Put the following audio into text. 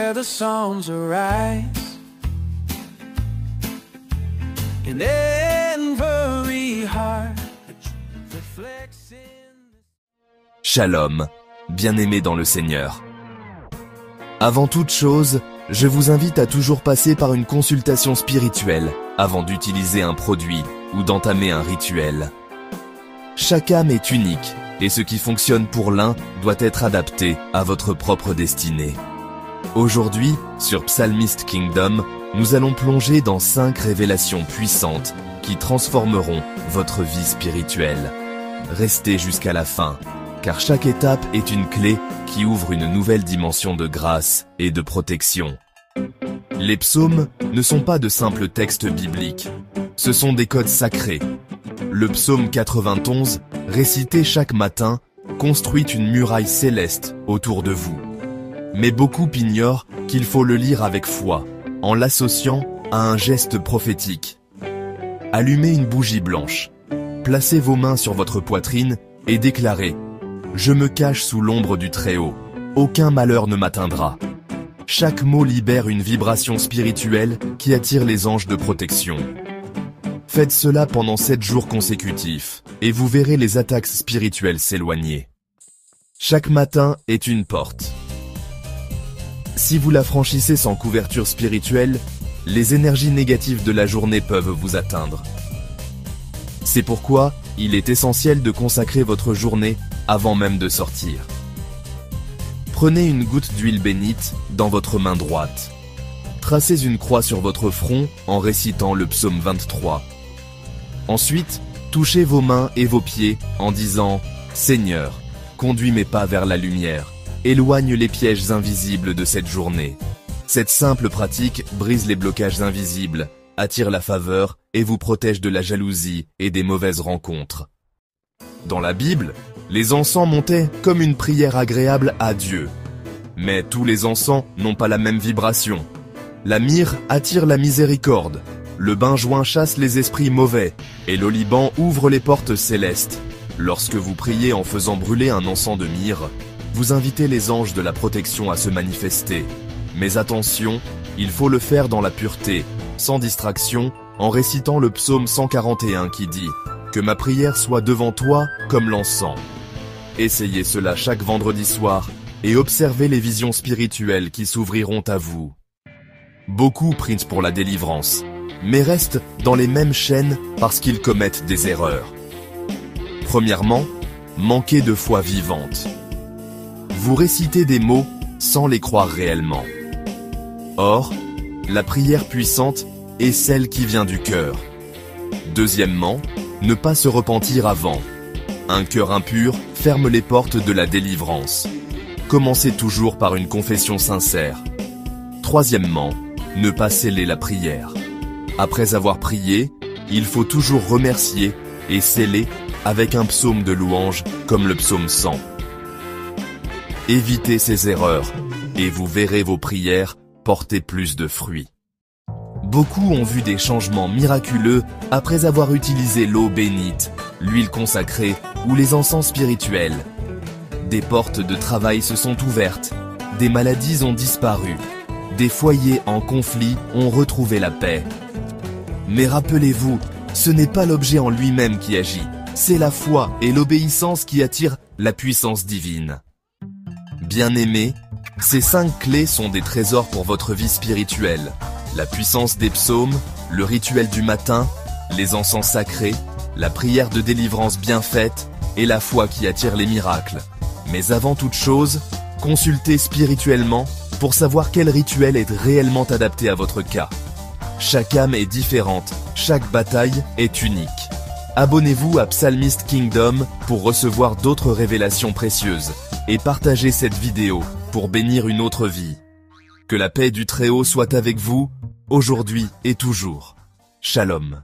The songs arise in every heart reflects in... Shalom, bien-aimés dans le Seigneur. Avant toute chose, je vous invite à toujours passer par une consultation spirituelle avant d'utiliser un produit ou d'entamer un rituel. Chaque âme est unique et ce qui fonctionne pour l'un doit être adapté à votre propre destinée. Aujourd'hui, sur Psalmist Kingdom, nous allons plonger dans 5 révélations puissantes qui transformeront votre vie spirituelle. Restez jusqu'à la fin, car chaque étape est une clé qui ouvre une nouvelle dimension de grâce et de protection. Les psaumes ne sont pas de simples textes bibliques, ce sont des codes sacrés. Le psaume 91, récité chaque matin, construit une muraille céleste autour de vous. Mais beaucoup ignorent qu'il faut le lire avec foi, en l'associant à un geste prophétique. Allumez une bougie blanche, placez vos mains sur votre poitrine et déclarez « Je me cache sous l'ombre du Très-Haut, aucun malheur ne m'atteindra ». Chaque mot libère une vibration spirituelle qui attire les anges de protection. Faites cela pendant 7 jours consécutifs, et vous verrez les attaques spirituelles s'éloigner. Chaque matin est une porte. Si vous la franchissez sans couverture spirituelle, les énergies négatives de la journée peuvent vous atteindre. C'est pourquoi il est essentiel de consacrer votre journée avant même de sortir. Prenez une goutte d'huile bénite dans votre main droite. Tracez une croix sur votre front en récitant le psaume 23. Ensuite, touchez vos mains et vos pieds en disant « Seigneur, conduis mes pas vers la lumière. Éloigne les pièges invisibles de cette journée. » Cette simple pratique brise les blocages invisibles, attire la faveur et vous protège de la jalousie et des mauvaises rencontres. Dans la Bible, les encens montaient comme une prière agréable à Dieu. Mais tous les encens n'ont pas la même vibration. La myrrhe attire la miséricorde, le benjoin chasse les esprits mauvais, et l'oliban ouvre les portes célestes. Lorsque vous priez en faisant brûler un encens de myrrhe, vous invitez les anges de la protection à se manifester. Mais attention, il faut le faire dans la pureté, sans distraction, en récitant le psaume 141 qui dit « Que ma prière soit devant toi comme l'encens ». Essayez cela chaque vendredi soir et observez les visions spirituelles qui s'ouvriront à vous. Beaucoup prient pour la délivrance, mais restent dans les mêmes chaînes parce qu'ils commettent des erreurs. Premièrement, manquez de foi vivante. Vous récitez des mots sans les croire réellement. Or, la prière puissante est celle qui vient du cœur. Deuxièmement, ne pas se repentir avant. Un cœur impur ferme les portes de la délivrance. Commencez toujours par une confession sincère. Troisièmement, ne pas sceller la prière. Après avoir prié, il faut toujours remercier et sceller avec un psaume de louange comme le psaume 100. Évitez ces erreurs et vous verrez vos prières porter plus de fruits. Beaucoup ont vu des changements miraculeux après avoir utilisé l'eau bénite, l'huile consacrée ou les encens spirituels. Des portes de travail se sont ouvertes, des maladies ont disparu, des foyers en conflit ont retrouvé la paix. Mais rappelez-vous, ce n'est pas l'objet en lui-même qui agit, c'est la foi et l'obéissance qui attirent la puissance divine. Bien-aimés, ces 5 clés sont des trésors pour votre vie spirituelle. La puissance des psaumes, le rituel du matin, les encens sacrés, la prière de délivrance bien faite et la foi qui attire les miracles. Mais avant toute chose, consultez spirituellement pour savoir quel rituel est réellement adapté à votre cas. Chaque âme est différente, chaque bataille est unique. Abonnez-vous à Psalmist Kingdom pour recevoir d'autres révélations précieuses et partagez cette vidéo pour bénir une autre vie. Que la paix du Très-Haut soit avec vous, aujourd'hui et toujours. Shalom.